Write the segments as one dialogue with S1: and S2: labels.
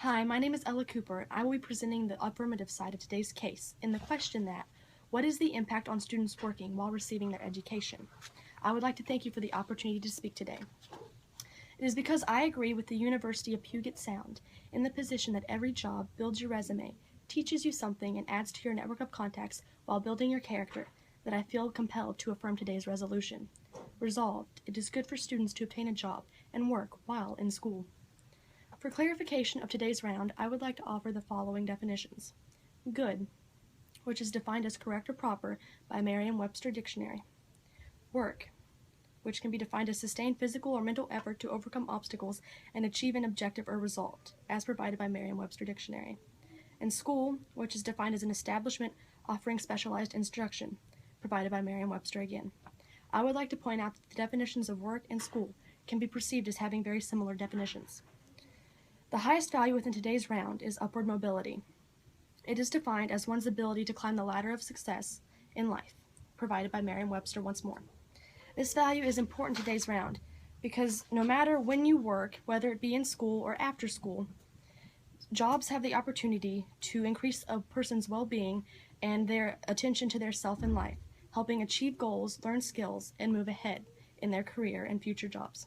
S1: Hi, my name is Ella Cooper, and I will be presenting the affirmative side of today's case in the question that, what is the impact on students working while receiving their education? I would like to thank you for the opportunity to speak today. It is because I agree with the University of Puget Sound in the position that every job builds your resume, teaches you something, and adds to your network of contacts while building your character that I feel compelled to affirm today's resolution. Resolved, it is good for students to obtain a job and work while in school. For clarification of today's round, I would like to offer the following definitions. Good, which is defined as correct or proper by Merriam-Webster Dictionary. Work, which can be defined as sustained physical or mental effort to overcome obstacles and achieve an objective or result, as provided by Merriam-Webster Dictionary. And school, which is defined as an establishment offering specialized instruction, provided by Merriam-Webster again. I would like to point out that the definitions of work and school can be perceived as having very similar definitions. The highest value within today's round is upward mobility. It is defined as one's ability to climb the ladder of success in life, provided by Merriam-Webster once more. This value is important in today's round because no matter when you work, whether it be in school or after school, jobs have the opportunity to increase a person's well-being and their attention to their self in life, helping achieve goals, learn skills, and move ahead in their career and future jobs.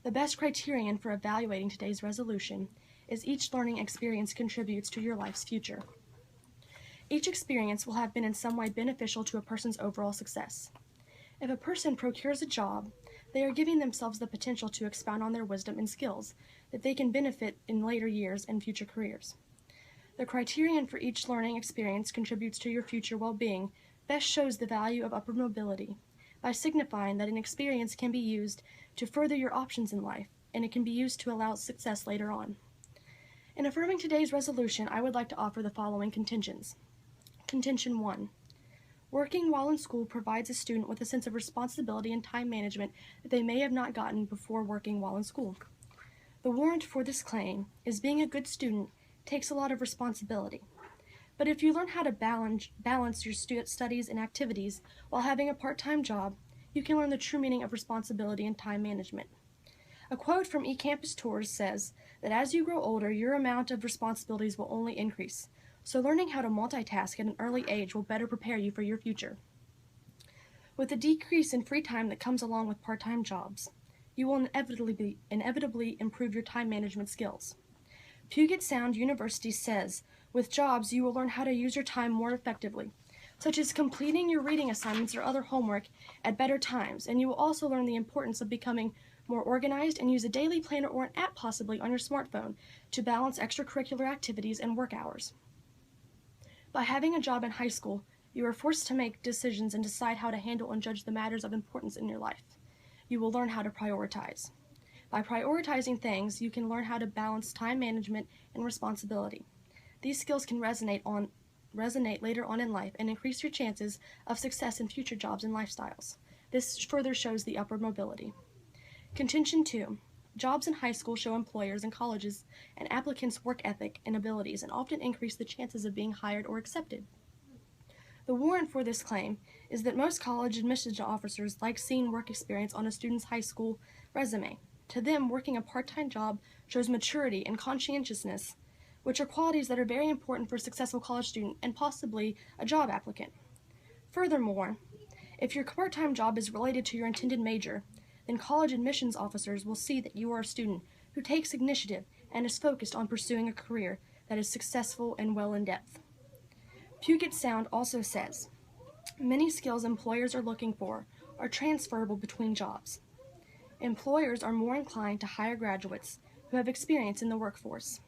S1: The best criterion for evaluating today's resolution is each learning experience contributes to your life's future. Each experience will have been in some way beneficial to a person's overall success. If a person procures a job, they are giving themselves the potential to expound on their wisdom and skills that they can benefit in later years and future careers. The criterion for each learning experience contributes to your future well-being best shows the value of upward mobility by signifying that an experience can be used to further your options in life, and it can be used to allow success later on. In affirming today's resolution, I would like to offer the following contentions. Contention 1. Working while in school provides a student with a sense of responsibility and time management that they may have not gotten before working while in school. The warrant for this claim is being a good student takes a lot of responsibility. But if you learn how to balance your studies and activities while having a part-time job, you can learn the true meaning of responsibility and time management. A quote from eCampus Tours says that as you grow older, your amount of responsibilities will only increase, so learning how to multitask at an early age will better prepare you for your future. With the decrease in free time that comes along with part-time jobs, you will inevitably improve your time management skills. Puget Sound University says, with jobs, you will learn how to use your time more effectively, such as completing your reading assignments or other homework at better times, and you will also learn the importance of becoming more organized and use a daily planner or an app possibly on your smartphone to balance extracurricular activities and work hours. By having a job in high school, you are forced to make decisions and decide how to handle and judge the matters of importance in your life. You will learn how to prioritize. By prioritizing things, you can learn how to balance time management and responsibility. These skills can resonate later on in life and increase your chances of success in future jobs and lifestyles. This further shows the upward mobility. Contention 2. Jobs in high school show employers and colleges and applicants' work ethic and abilities and often increase the chances of being hired or accepted. The warrant for this claim is that most college admissions officers like seeing work experience on a student's high school resume. To them, working a part-time job shows maturity and conscientiousness, which are qualities that are very important for a successful college student and possibly a job applicant. Furthermore, if your part-time job is related to your intended major, then college admissions officers will see that you are a student who takes initiative and is focused on pursuing a career that is successful and well in depth. Puget Sound also says, many skills employers are looking for are transferable between jobs. Employers are more inclined to hire graduates who have experience in the workforce.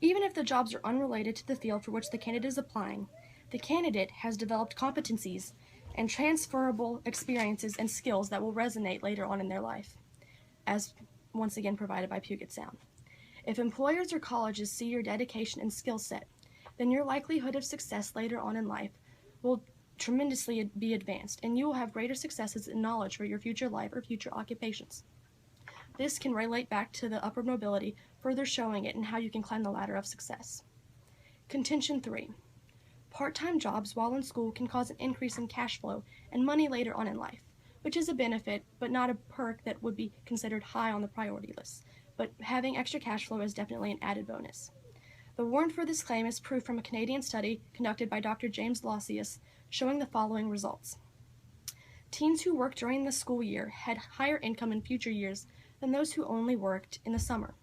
S1: Even if the jobs are unrelated to the field for which the candidate is applying, the candidate has developed competencies and transferable experiences and skills that will resonate later on in their life, as once again provided by Puget Sound. If employers or colleges see your dedication and skill set, then your likelihood of success later on in life will tremendously be advanced, and you will have greater successes and knowledge for your future life or future occupations. This can relate back to the upward mobility, further showing it and how you can climb the ladder of success. Contention 3. Part-time jobs while in school can cause an increase in cash flow and money later on in life, which is a benefit but not a perk that would be considered high on the priority list. but having extra cash flow is definitely an added bonus. The warrant for this claim is proof from a Canadian study conducted by Dr. James Lausius showing the following results. Teens who worked during the school year had higher income in future years than those who only worked in the summer,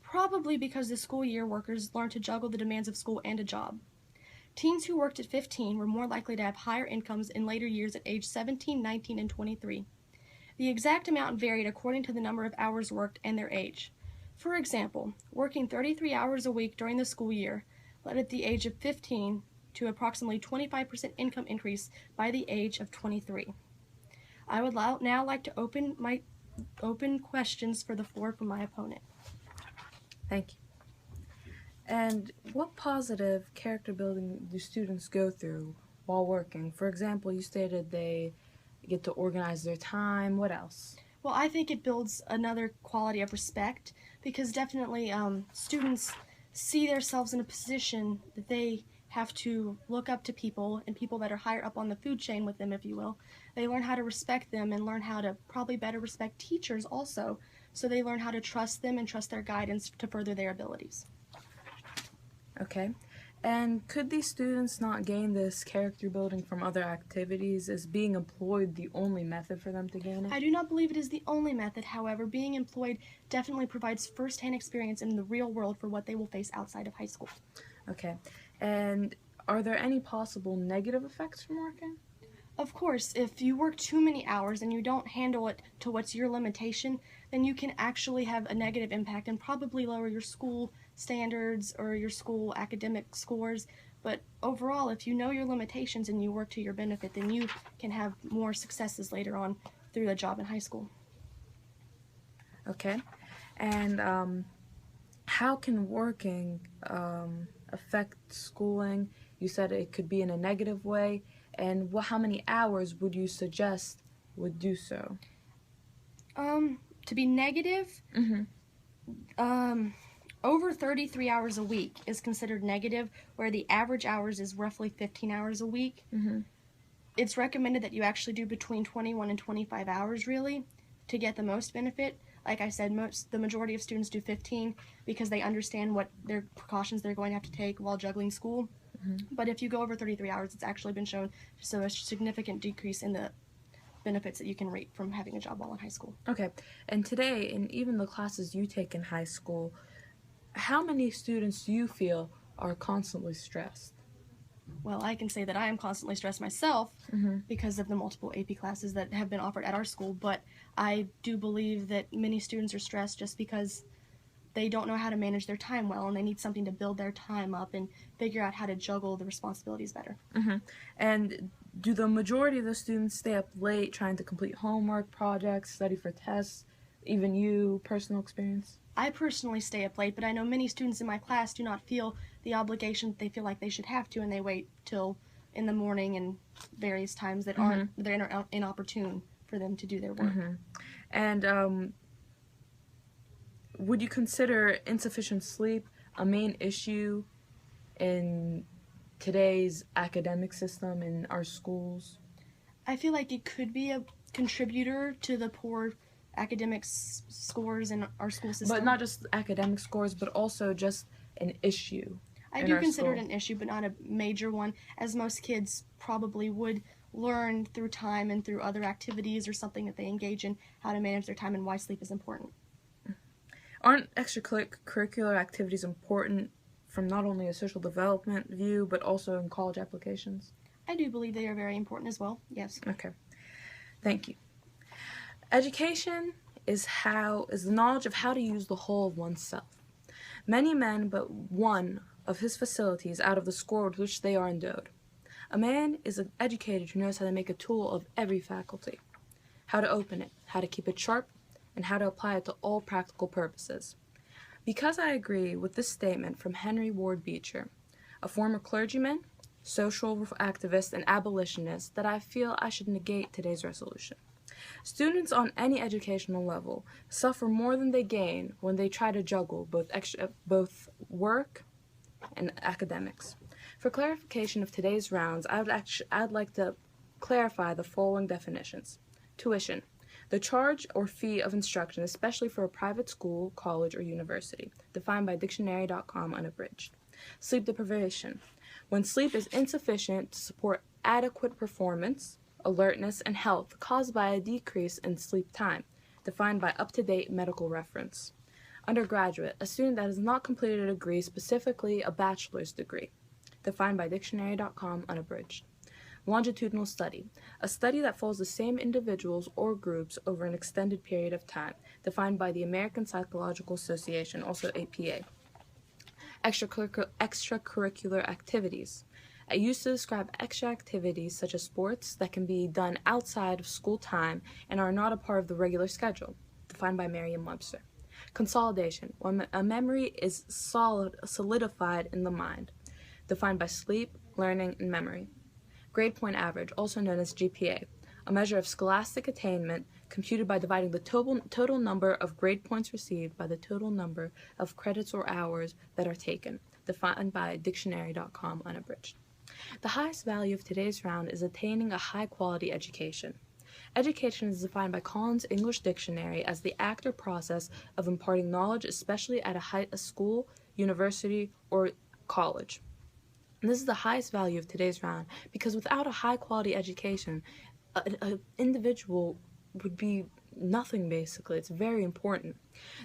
S1: probably because the school year workers learned to juggle the demands of school and a job. Teens who worked at 15 were more likely to have higher incomes in later years at age 17, 19, and 23. The exact amount varied according to the number of hours worked and their age. For example, working 33 hours a week during the school year led at the age of 15 to approximately 25% income increase by the age of 23. I would now like to open questions for the floor from my opponent.
S2: Thank you. And what positive character building do students go through while working? For example, you stated they get to organize their time. What else?
S1: Well, I think it builds another quality of respect because definitely students see themselves in a position that they have to look up to people and people that are higher up on the food chain with them, if you will. They learn how to respect them and learn how to probably better respect teachers also, so they learn how to trust them and trust their guidance to further their abilities.
S2: Okay. And could these students not gain this character building from other activities? Is being employed the only method for them to gain it?
S1: I do not believe it is the only method. However, being employed definitely provides first-hand experience in the real world for what they will face outside of high school.
S2: Okay. And are there any possible negative effects from working?
S1: Of course, if you work too many hours and you don't handle it to what's your limitation, then you can actually have a negative impact and probably lower your school standards or your school academic scores. But overall, if you know your limitations and you work to your benefit, then you can have more successes later on through a job in high school.
S2: Okay. And how can working affect schooling? You said it could be in a negative way. And how many hours would you suggest would do so?
S1: To be negative, over 33 hours a week is considered negative, where the average hours is roughly 15 hours a week. It's recommended that you actually do between 21 and 25 hours, really, to get the most benefit. Like I said, the majority of students do 15 because they understand what their precautions they're going to have to take while juggling school. But if you go over 33 hours, it's actually been shown to show a significant decrease in the benefits that you can reap from having a job while in high school.
S2: Okay. And today, in even the classes you take in high school, how many students do you feel are constantly stressed?
S1: Well, I can say that I am constantly stressed myself because of the multiple AP classes that have been offered at our school, but I do believe that many students are stressed just because they don't know how to manage their time well, and they need something to build their time up and figure out how to juggle the responsibilities better.
S2: And do the majority of the students stay up late trying to complete homework, projects, study for tests, even you, personal experience?
S1: I personally stay up late, but I know many students in my class do not feel the obligation that they feel like they should have to, and they wait till in the morning and various times that aren't they're inopportune for them to do their work.
S2: And would you consider insufficient sleep a main issue in today's academic system in our schools?
S1: I feel like it could be a contributor to the poor academic scores in our school system.
S2: But not just academic scores, but also just an issue.
S1: I do consider it an issue, but not a major one, as most kids probably would learn through time and through other activities or something that they engage in how to manage their time and why sleep is important.
S2: Aren't extracurricular activities important from not only a social development view, but also in college applications?
S1: I do believe they are very important as well, yes.
S2: Okay. Thank you. Education is the knowledge of how to use the whole of oneself. Many men but one of his facilities out of the score with which they are endowed. A man is an educated who knows how to make a tool of every faculty, how to open it, how to keep it sharp, and how to apply it to all practical purposes. Because I agree with this statement from Henry Ward Beecher, a former clergyman, social activist, and abolitionist, that I feel I should negate today's resolution. Students on any educational level suffer more than they gain when they try to juggle both work and academics. For clarification of today's rounds, I'd like to clarify the following definitions. Tuition. The charge or fee of instruction, especially for a private school, college, or university, defined by dictionary.com unabridged. Sleep deprivation, when sleep is insufficient to support adequate performance, alertness, and health caused by a decrease in sleep time, defined by up-to-date medical reference. Undergraduate, a student that has not completed a degree, specifically a bachelor's degree, defined by dictionary.com unabridged. Longitudinal study, a study that follows the same individuals or groups over an extended period of time, defined by the American Psychological Association, also APA. Extracurricular activities, used to describe extra activities such as sports that can be done outside of school time and are not a part of the regular schedule, defined by Merriam-Webster. Consolidation, when a memory is solidified in the mind, defined by sleep, learning, and memory. Grade point average, also known as GPA, a measure of scholastic attainment computed by dividing the total number of grade points received by the total number of credits or hours that are taken, defined by dictionary.com unabridged. The highest value of today's round is attaining a high-quality education. Education is defined by Collins English Dictionary as the act or process of imparting knowledge, especially at a school, university, or college. And this is the highest value of today's round because without a high-quality education, an individual would be nothing, basically. It's very important.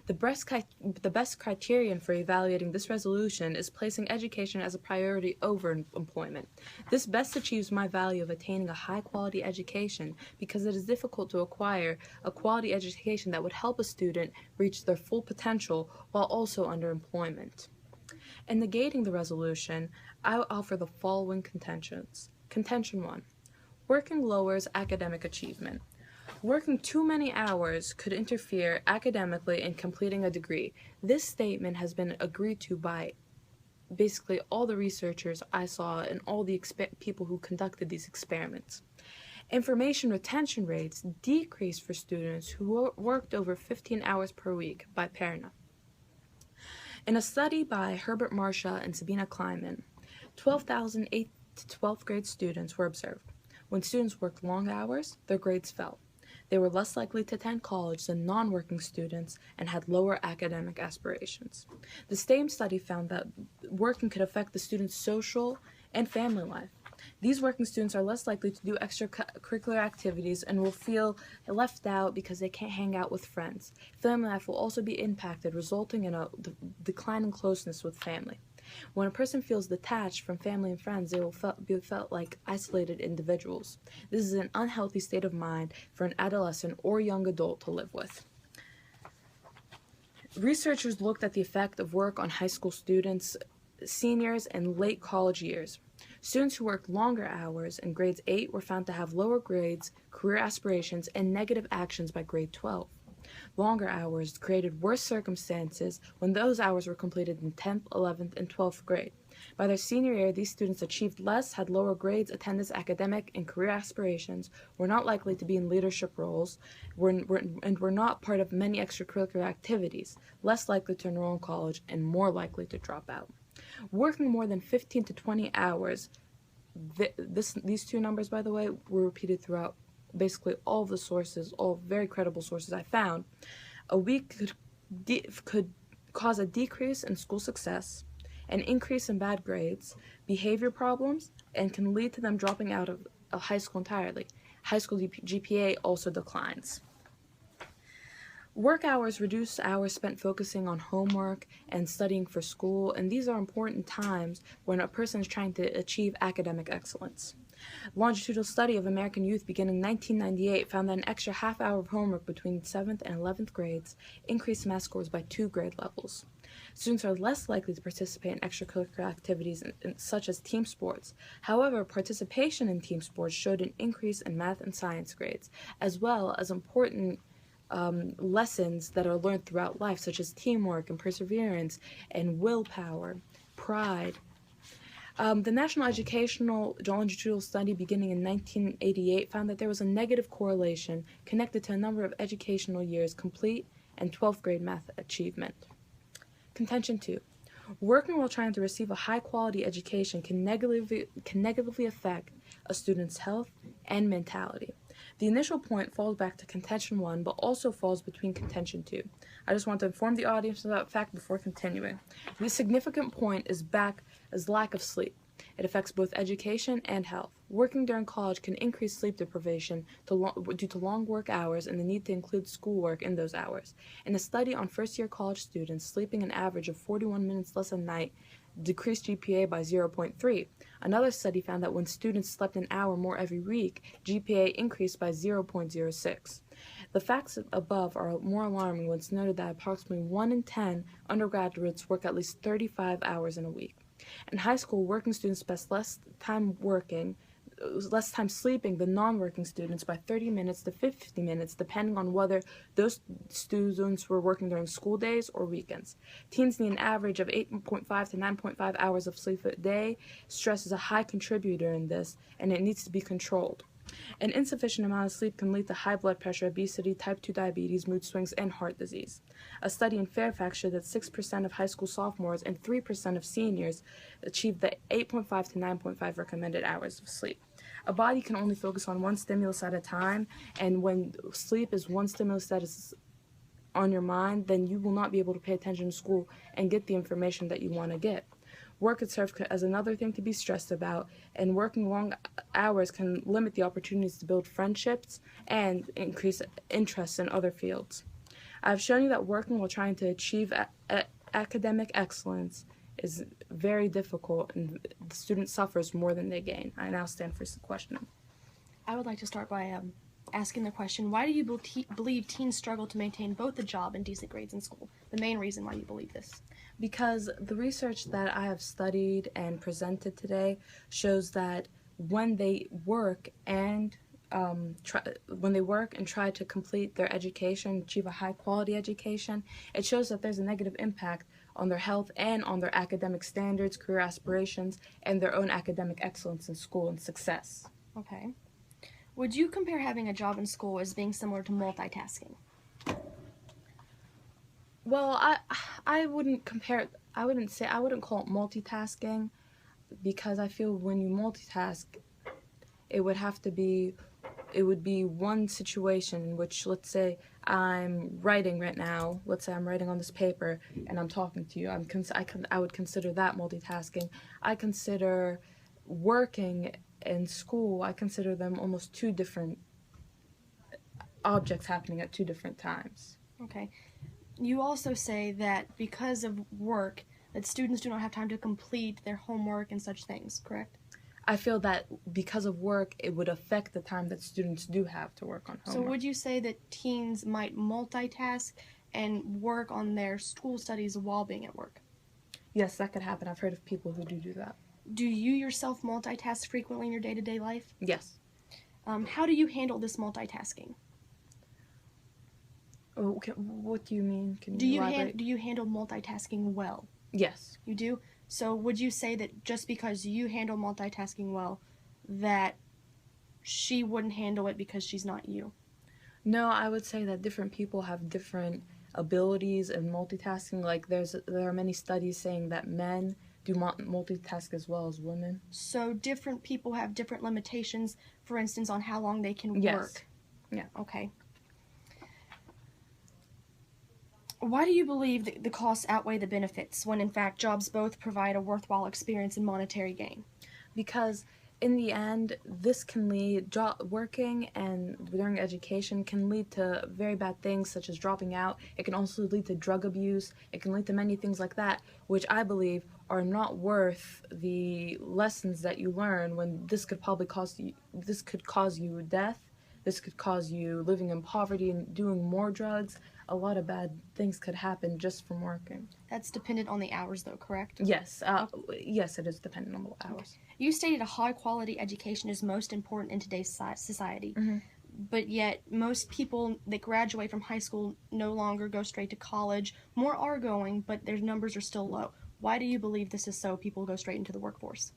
S2: The best criterion for evaluating this resolution is placing education as a priority over employment. This best achieves my value of attaining a high-quality education because it is difficult to acquire a quality education that would help a student reach their full potential while also under employment. In negating the resolution, I will offer the following contentions. Contention 1. Working lowers academic achievement. Working too many hours could interfere academically in completing a degree. This statement has been agreed to by basically all the researchers I saw and all the people who conducted these experiments. Information retention rates decreased for students who worked over 15 hours per week by Perna. In a study by Herbert Marcia and Sabina Kleiman, 12,000 8th to 12th grade students were observed. When students worked long hours, their grades fell. They were less likely to attend college than non-working students and had lower academic aspirations. The same study found that working could affect the students' social and family life. These working students are less likely to do extracurricular activities and will feel left out because they can't hang out with friends. Family life will also be impacted, resulting in a decline in closeness with family. When a person feels detached from family and friends, they will be felt like isolated individuals. This is an unhealthy state of mind for an adolescent or young adult to live with. Researchers looked at the effect of work on high school students, seniors, and late college years. Students who worked longer hours in grades 8 were found to have lower grades, career aspirations, and negative actions by grade 12. Longer hours created worse circumstances when those hours were completed in 10th, 11th, and 12th grade. By their senior year, these students achieved less, had lower grades, attendance, academic, and career aspirations, were not likely to be in leadership roles, and were not part of many extracurricular activities, less likely to enroll in college, and more likely to drop out. Working more than 15 to 20 hours, these two numbers, by the way, were repeated throughout basically all of the sources, all very credible sources I found. A week could cause a decrease in school success, an increase in bad grades, behavior problems, and can lead to them dropping out of high school entirely. High school GPA also declines. Work hours reduce hours spent focusing on homework and studying for school, and these are important times when a person is trying to achieve academic excellence. A longitudinal study of American youth beginning in 1998 found that an extra half hour of homework between 7th and 11th grades increased math scores by 2 grade levels. Students are less likely to participate in extracurricular activities such as team sports. However, participation in team sports showed an increase in math and science grades, as well as important lessons that are learned throughout life, such as teamwork and perseverance and willpower, pride. The National Educational Longitudinal Study beginning in 1988 found that there was a negative correlation connected to a number of educational years complete and 12th grade math achievement. Contention 2. Working while trying to receive a high-quality education can negatively affect a student's health and mentality. The initial point falls back to contention 1, but also falls between contention 2. I just want to inform the audience of that fact before continuing. The significant point is lack of sleep. It affects both education and health. Working during college can increase sleep deprivation due to long work hours and the need to include schoolwork in those hours. In a study on first-year college students, sleeping an average of 41 minutes less a night decreased GPA by 0.3. Another study found that when students slept an hour more every week, GPA increased by 0.06. The facts above are more alarming when it's noted that approximately 1 in 10 undergraduates work at least 35 hours in a week. In high school, working students spend less time sleeping than non-working students by 30 minutes to 50 minutes, depending on whether those students were working during school days or weekends. Teens need an average of 8.5 to 9.5 hours of sleep a day. Stress is a high contributor in this, and it needs to be controlled. An insufficient amount of sleep can lead to high blood pressure, obesity, type 2 diabetes, mood swings, and heart disease. A study in Fairfax showed that 6% of high school sophomores and 3% of seniors achieved the 8.5 to 9.5 recommended hours of sleep. A body can only focus on one stimulus at a time, and when sleep is one stimulus that is on your mind, then you will not be able to pay attention to school and get the information that you want to get. Work could serve as another thing to be stressed about, and working long hours can limit the opportunities to build friendships and increase interest in other fields. I've shown you that working while trying to achieve academic excellence is very difficult, and the student suffers more than they gain. I now stand for questioning.
S1: I would like to start by asking the question, why do you believe teens struggle to maintain both a job and decent grades in school? The main reason why you believe this.
S2: Because the research that I have studied and presented today shows that when they work and try to complete their education, achieve a high quality education, it shows that there's a negative impact on their health and on their academic standards, career aspirations, and their own academic excellence in school and success.
S1: Okay. Would you compare having a job in school as being similar to multitasking?
S2: Well, I wouldn't compare. I wouldn't call it multitasking, because I feel when you multitask, it would be one situation in which, let's say I'm writing right now. Let's say I'm writing on this paper and I'm talking to you. I would consider that multitasking. I consider working in school. I consider them almost two different objects happening at two different times.
S1: Okay. You also say that because of work, that students do not have time to complete their homework and such things, correct?
S2: I feel that because of work, it would affect the time that students do have to work on homework.
S1: So would you say that teens might multitask and work on their school studies while being at work?
S2: Yes, that could happen. I've heard of people who do that.
S1: Do you yourself multitask frequently in your day-to-day life?
S2: Yes.
S1: How do you handle this multitasking?
S2: Okay, what do you mean? Can you elaborate?
S1: Do you handle multitasking well?
S2: Yes.
S1: You do? So would you say that just because you handle multitasking well, that she wouldn't handle it because she's not you?
S2: No, I would say that different people have different abilities in multitasking. Like there are many studies saying that men do multitask as well as women.
S1: So different people have different limitations, for instance, on how long they can
S2: Yes.
S1: work.
S2: Yeah.
S1: Okay. Why do you believe that the costs outweigh the benefits when in fact jobs both provide a worthwhile experience and monetary gain?
S2: Because in the end, this can lead, working and during education can lead to very bad things such as dropping out. It can also lead to drug abuse. It can lead to many things like that, which I believe are not worth the lessons that you learn, when this could cause you death. This could cause you living in poverty and doing more drugs. A lot of bad things could happen just from working.
S1: That's dependent on the hours, though, correct?
S2: Yes, yes, it is dependent on the hours.
S1: You stated a high-quality education is most important in today's society, but yet most people that graduate from high school no longer go straight to college. More are going, but their numbers are still low. Why do you believe this is so? People go straight into the workforce?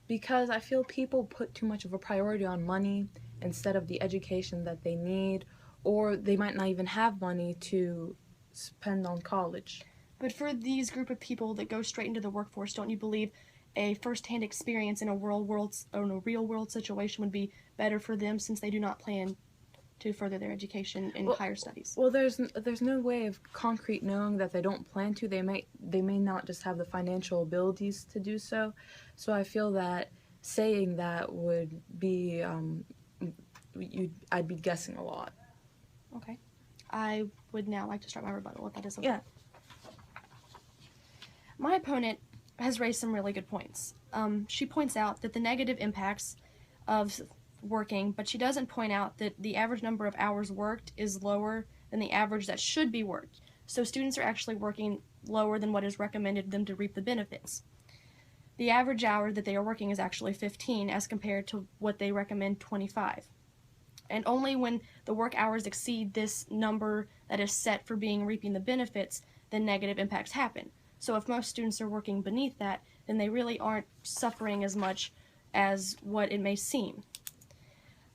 S2: Because I feel people put too much of a priority on money instead of the education that they need, or they might not even have money to spend on college.
S1: But for these group of people that go straight into the workforce, don't you believe a first-hand experience in a real world situation would be better for them, since they do not plan to further their education in
S2: Well-
S1: higher studies.
S2: Well, there's no way of concrete knowing that they don't plan to. They may not just have the financial abilities to do so. So I feel that saying that would be I'd be guessing a lot.
S1: Okay. I would now like to start my rebuttal, if that is okay.
S2: Yeah.
S1: My opponent has raised some really good points. She points out that the negative impacts of working, but she doesn't point out that the average number of hours worked is lower than the average that should be worked. So students are actually working lower than what is recommended to them to reap the benefits. The average hour that they are working is actually 15 as compared to what they recommend, 25. And only when the work hours exceed this number that is set for reaping the benefits, then negative impacts happen. So if most students are working beneath that, then they really aren't suffering as much as what it may seem.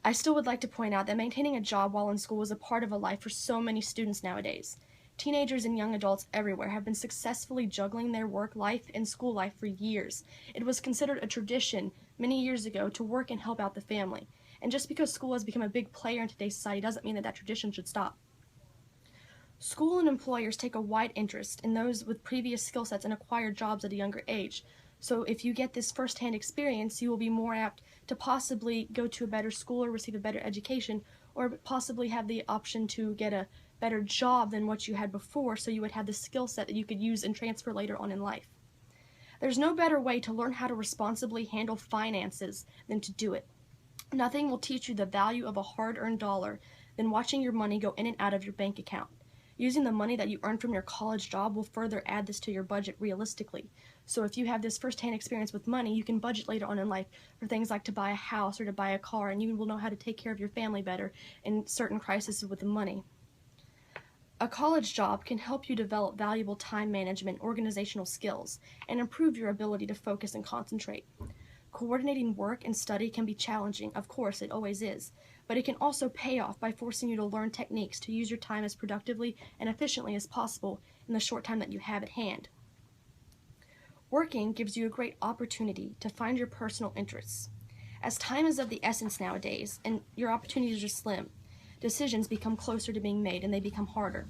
S1: I still would like to point out that maintaining a job while in school is a part of a life for so many students nowadays. Teenagers and young adults everywhere have been successfully juggling their work life and school life for years. It was considered a tradition many years ago to work and help out the family. And just because school has become a big player in today's society doesn't mean that that tradition should stop. School and employers take a wide interest in those with previous skill sets and acquired jobs at a younger age. So if you get this first-hand experience, you will be more apt to possibly go to a better school or receive a better education, or possibly have the option to get a better job than what you had before, so you would have the skill set that you could use and transfer later on in life. There's no better way to learn how to responsibly handle finances than to do it. Nothing will teach you the value of a hard-earned dollar than watching your money go in and out of your bank account. Using the money that you earn from your college job will further add this to your budget realistically. So if you have this first-hand experience with money, you can budget later on in life for things like to buy a house or to buy a car, and you will know how to take care of your family better in certain crises with the money. A college job can help you develop valuable time management, organizational skills, and improve your ability to focus and concentrate. Coordinating work and study can be challenging, of course, it always is, but it can also pay off by forcing you to learn techniques to use your time as productively and efficiently as possible in the short time that you have at hand. Working gives you a great opportunity to find your personal interests. As time is of the essence nowadays, and your opportunities are slim, decisions become closer to being made and they become harder.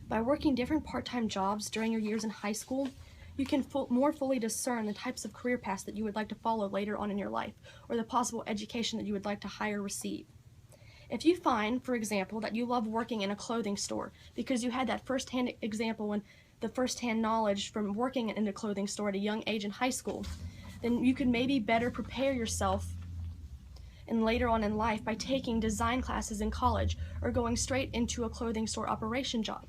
S1: By working different part-time jobs during your years in high school, you can more fully discern the types of career paths that you would like to follow later on in your life, or the possible education that you would like to hire or receive. If you find, for example, that you love working in a clothing store because you had that first-hand example and the first-hand knowledge from working in a clothing store at a young age in high school, then you could maybe better prepare yourself and later on in life by taking design classes in college or going straight into a clothing store operation job.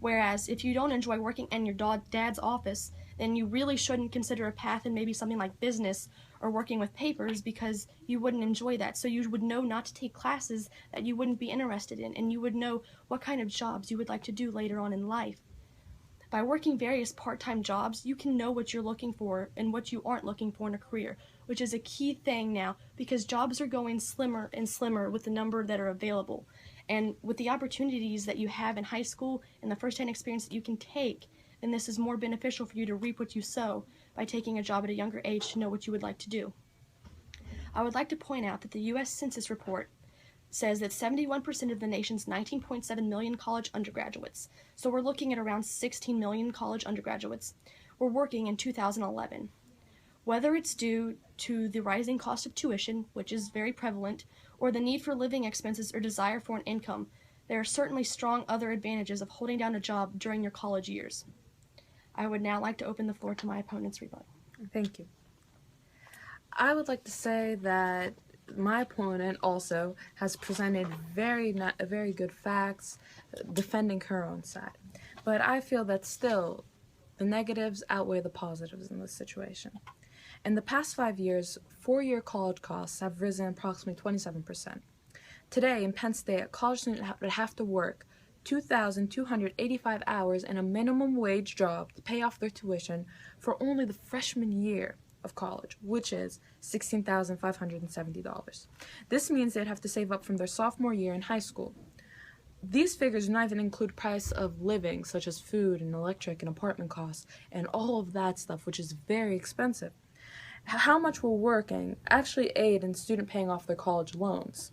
S1: Whereas if you don't enjoy working in your dad's office, then you really shouldn't consider a path in maybe something like business or working with papers, because you wouldn't enjoy that. So you would know not to take classes that you wouldn't be interested in, and you would know what kind of jobs you would like to do later on in life. By working various part-time jobs, you can know what you're looking for and what you aren't looking for in a career, which is a key thing now, because jobs are going slimmer and slimmer with the number that are available. And with the opportunities that you have in high school and the first-hand experience that you can take, then this is more beneficial for you to reap what you sow by taking a job at a younger age to know what you would like to do. I would like to point out that the U.S. Census report says that 71% of the nation's 19.7 million college undergraduates, so we're looking at around 16 million college undergraduates, were working in 2011. Whether it's due to the rising cost of tuition, which is very prevalent, or the need for living expenses or desire for an income, there are certainly strong other advantages of holding down a job during your college years. I would now like to open the floor to my opponent's rebuttal.
S2: Thank you. I would like to say that my opponent also has presented very good facts defending her own side. But I feel that still the negatives outweigh the positives in this situation. In the past 5 years, 4-year college costs have risen approximately 27%. Today, in Penn State, a college student would have to work 2,285 hours in a minimum wage job to pay off their tuition for only the freshman year of college, which is $16,570. This means they'd have to save up from their sophomore year in high school. These figures do not even include price of living, such as food and electric and apartment costs, and all of that stuff, which is very expensive. How much will working actually aid in student paying off their college loans?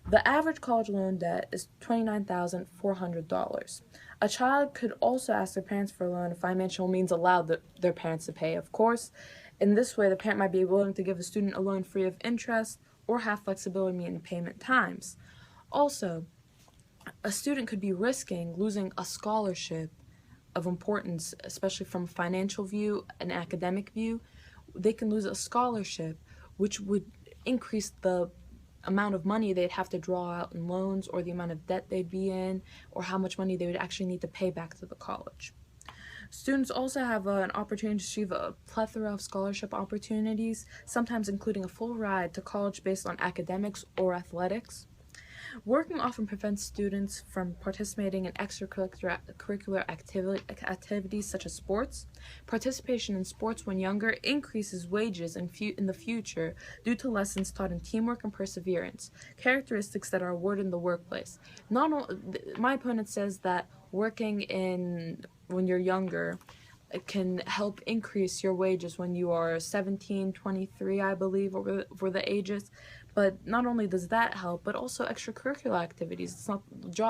S2: The average college loan debt is $29,400. A child could also ask their parents for a loan if financial means allow their parents to pay, of course. In this way, the parent might be willing to give the student a loan free of interest or have flexibility in payment times. Also, a student could be risking losing a scholarship of importance, especially from a financial view, an academic view. They can lose a scholarship, which would increase the amount of money they'd have to draw out in loans, or the amount of debt they'd be in, or how much money they would actually need to pay back to the college. Students also have an opportunity to receive a plethora of scholarship opportunities, sometimes including a full ride to college based on academics or athletics. Working often prevents students from participating in extracurricular activities such as sports. Participation in sports when younger increases wages in the future due to lessons taught in teamwork and perseverance, characteristics that are awarded in the workplace. My opponent says that working when you're younger, it can help increase your wages when you are 17, 23, I believe, over the ages. But not only does that help, but also extracurricular activities. It's not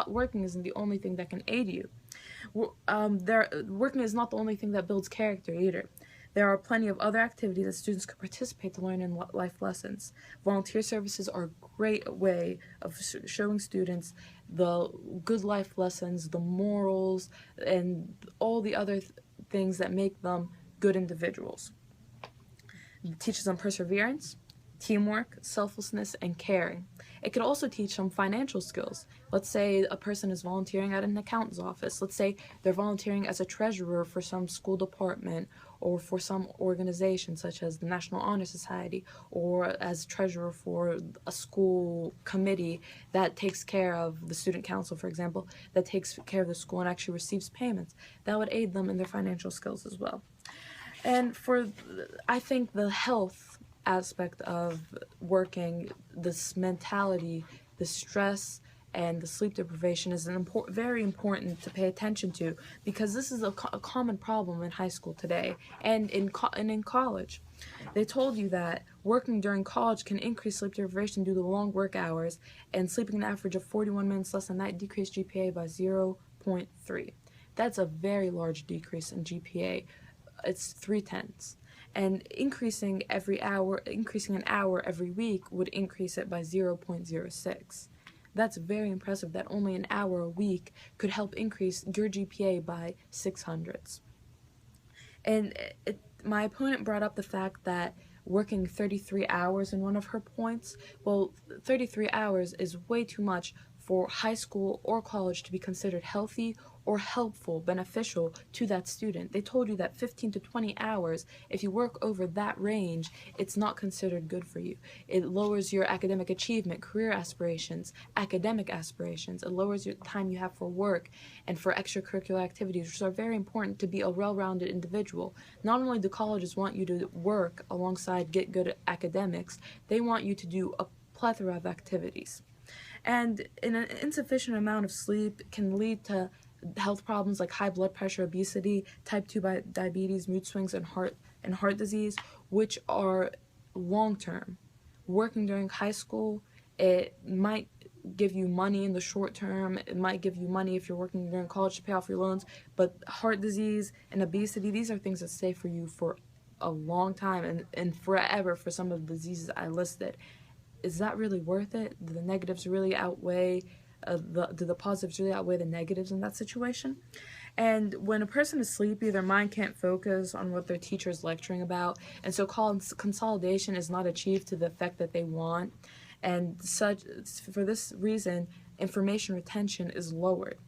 S2: working isn't the only thing that can aid you. Working is not the only thing that builds character either. There are plenty of other activities that students could participate to learn in life lessons. Volunteer services are a great way of showing students the good life lessons, the morals, and all the other things that make them good individuals. It teaches them perseverance, teamwork, selflessness, and caring. It could also teach them financial skills. Let's say a person is volunteering at an accountant's office. Let's say they're volunteering as a treasurer for some school department or for some organization such as the National Honor Society, or as treasurer for a school committee that takes care of the student council, for example, that takes care of the school and actually receives payments. That would aid them in their financial skills as well. And I think the health aspect of working, this mentality, the stress, and the sleep deprivation is very important to pay attention to, because this is a common problem in high school today and in college. They told you that working during college can increase sleep deprivation due to long work hours, and sleeping an average of 41 minutes less than that decreased GPA by 0.3. That's a very large decrease in GPA. It's 3/10. And increasing an hour every week would increase it by 0.06. That's very impressive that only an hour a week could help increase your GPA by 600s. And my opponent brought up the fact that working 33 hours in one of her points. Well, 33 hours is way too much for high school or college to be considered healthy or helpful, beneficial to that student. They told you that 15 to 20 hours, if you work over that range, it's not considered good for you. It lowers your academic achievement, career aspirations, academic aspirations. It lowers your time you have for work and for extracurricular activities, which are very important to be a well-rounded individual. Not only do colleges want you to work alongside get good at academics, they want you to do a plethora of activities. And an insufficient amount of sleep can lead to health problems like high blood pressure, obesity, type 2 diabetes, mood swings, and heart disease, which are long-term. Working during high school, it might give you money in the short term. It might give you money if you're working during college to pay off your loans, but heart disease and obesity, these are things that stay for you for a long time and forever for some of the diseases I listed. Is that really worth it? Do the negatives really outweigh do the positives really outweigh the negatives in that situation? And when a person is sleepy, their mind can't focus on what their teacher is lecturing about, and so consolidation is not achieved to the effect that they want, and for this reason, information retention is lowered.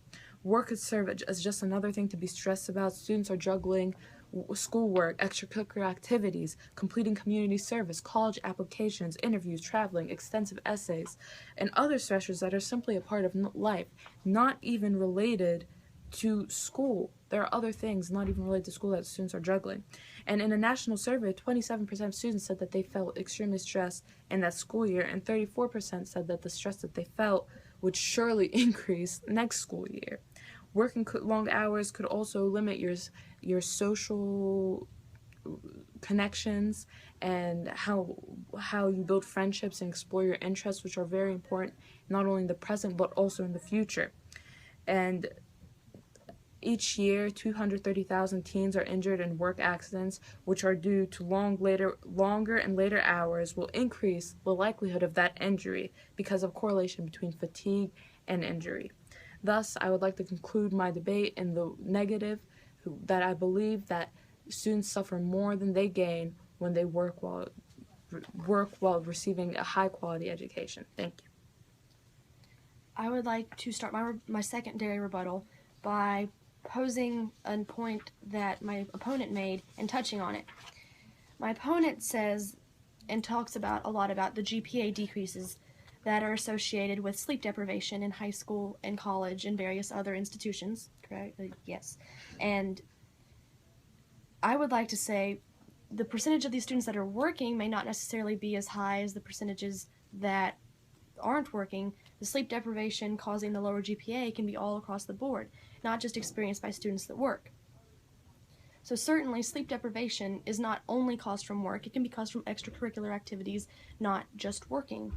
S2: Work could serve as just another thing to be stressed about. Students are juggling schoolwork, extracurricular activities, completing community service, college applications, interviews, traveling, extensive essays, and other stressors that are simply a part of life, not even related to school. There are other things not even related to school that students are juggling. And in a national survey, 27% of students said that they felt extremely stressed in that school year, and 34% said that the stress that they felt would surely increase next school year. Working long hours could also limit your social connections and how how you build friendships and explore your interests, which are very important, not only in the present, but also in the future. And each year, 230,000 teens are injured in work accidents, which are due to longer and later hours, will increase the likelihood of that injury because of correlation between fatigue and injury. Thus, I would like to conclude my debate in the negative, that I believe that students suffer more than they gain when they work while receiving a high-quality education. Thank you.
S1: I would like to start my secondary rebuttal by posing a point that my opponent made and touching on it. My opponent says and talks a lot about the GPA decreases that are associated with sleep deprivation in high school and college and various other institutions, correct? Yes. And I would like to say the percentage of these students that are working may not necessarily be as high as the percentages that aren't working. The sleep deprivation causing the lower GPA can be all across the board, not just experienced by students that work. So certainly sleep deprivation is not only caused from work, it can be caused from extracurricular activities, not just working.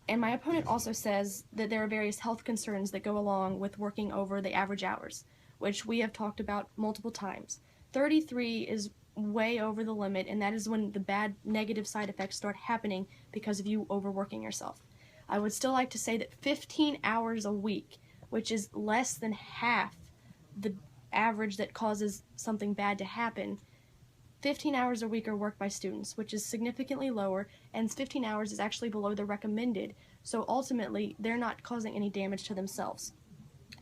S1: And my opponent also says that there are various health concerns that go along with working over the average hours, which we have talked about multiple times. 33 is way over the limit, and that is when the bad negative side effects start happening because of you overworking yourself. I would still like to say that 15 hours a week, which is less than half the average that causes something bad to happen, 15 hours a week are worked by students, which is significantly lower, and 15 hours is actually below the recommended, so ultimately they're not causing any damage to themselves.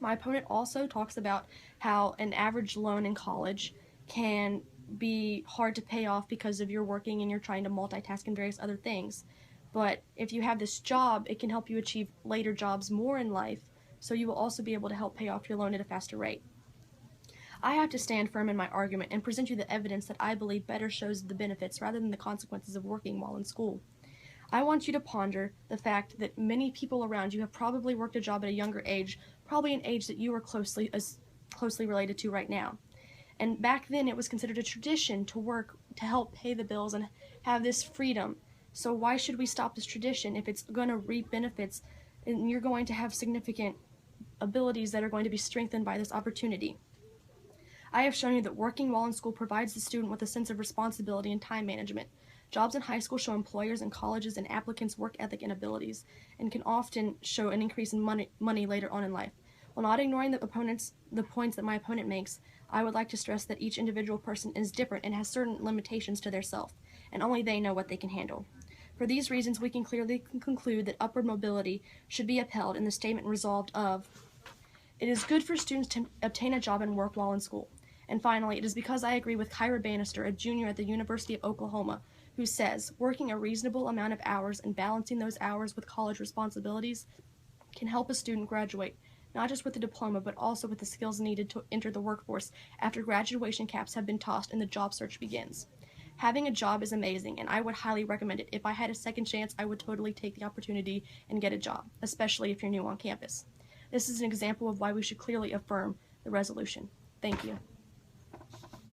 S1: My opponent also talks about how an average loan in college can be hard to pay off because of you're working and you're trying to multitask and various other things. But if you have this job, it can help you achieve later jobs more in life, so you will also be able to help pay off your loan at a faster rate. I have to stand firm in my argument and present you the evidence that I believe better shows the benefits rather than the consequences of working while in school. I want you to ponder the fact that many people around you have probably worked a job at a younger age, probably an age that you are closely related to right now. And back then it was considered a tradition to work to help pay the bills and have this freedom. So why should we stop this tradition if it's going to reap benefits and you're going to have significant abilities that are going to be strengthened by this opportunity? I have shown you that working while in school provides the student with a sense of responsibility and time management. Jobs in high school show employers and colleges and applicants' work ethic and abilities, and can often show an increase in money later on in life. While not ignoring the points that my opponent makes, I would like to stress that each individual person is different and has certain limitations to their self, and only they know what they can handle. For these reasons, we can clearly conclude that upward mobility should be upheld in the statement resolved of, it is good for students to obtain a job and work while in school. And finally, it is because I agree with Kyra Bannister, a junior at the University of Oklahoma, who says, working a reasonable amount of hours and balancing those hours with college responsibilities can help a student graduate, not just with a diploma, but also with the skills needed to enter the workforce after graduation caps have been tossed and the job search begins. Having a job is amazing, and I would highly recommend it. If I had a second chance, I would totally take the opportunity and get a job, especially if you're new on campus. This is an example of why we should clearly affirm the resolution. Thank you.